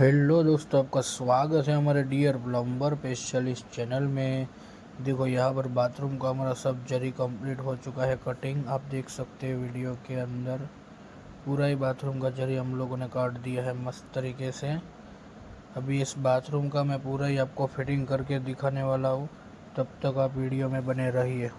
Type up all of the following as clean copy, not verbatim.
Hello दोस्तों, आपका स्वागत है हमारे डियर प्लम्बर स्पेशलिस्ट चैनल में। देखो यहाँ पर बाथरूम का हमारा सब जरी कंप्लीट हो चुका है कटिंग। आप देख सकते हैं वीडियो के अंदर पूरा ही बाथरूम का जरी हम लोगों ने काट दिया है मस्त तरीके से। अभी इस बाथरूम का मैं पूरा ही आपको फिटिंग करके दिखाने वाला हूँ, तब तक आप वीडियो में बने रहिए।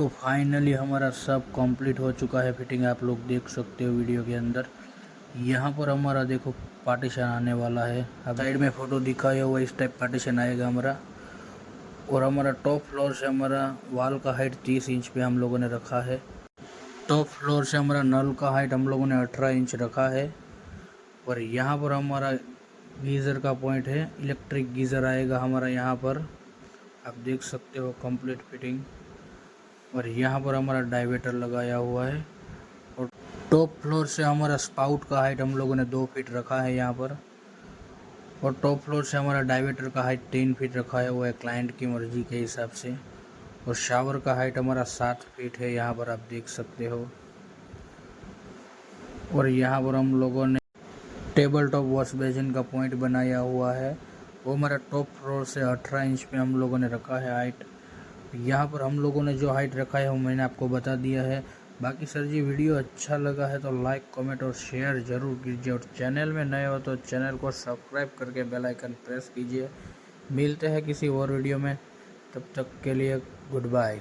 तो फाइनली हमारा सब कंप्लीट हो चुका है फिटिंग, आप लोग देख सकते हो वीडियो के अंदर। यहाँ पर हमारा देखो पार्टीशन आने वाला है, अब साइड में फोटो दिखाया हुआ इस टाइप पार्टीशन आएगा हमारा। और हमारा टॉप फ्लोर से हमारा वॉल का हाइट 30 इंच पे हम लोगों ने रखा है। टॉप फ्लोर से हमारा नल का हाइट हम लोगों ने 18 इंच रखा है। और यहाँ पर हमारा गीज़र का पॉइंट है, इलेक्ट्रिक गीज़र आएगा हमारा यहाँ पर, आप देख सकते हो कंप्लीट फिटिंग। और यहाँ पर हमारा डाइवेटर लगाया हुआ है। और टॉप फ्लोर से हमारा स्पाउट का हाइट हम लोगों ने 2 फीट रखा है यहाँ पर। और टॉप फ्लोर से हमारा डाइवेटर का हाइट 3 फीट रखा हुआ है क्लाइंट की मर्ज़ी के हिसाब से। और शावर का हाइट हमारा 7 फीट है, यहाँ पर आप देख सकते हो। और यहाँ पर हम लोगों ने टेबल टॉप वॉश बेसिन का पॉइंट बनाया हुआ है, वो हमारा टॉप फ्लोर से 18 इंच पे हम लोगों ने रखा है हाइट। यहाँ पर हम लोगों ने जो हाइट रखा है वो मैंने आपको बता दिया है। बाकी सर जी वीडियो अच्छा लगा है तो लाइक कमेंट और शेयर ज़रूर कीजिए, और चैनल में नए हो तो चैनल को सब्सक्राइब करके बेल आइकन प्रेस कीजिए। मिलते हैं किसी और वीडियो में, तब तक के लिए गुड बाय।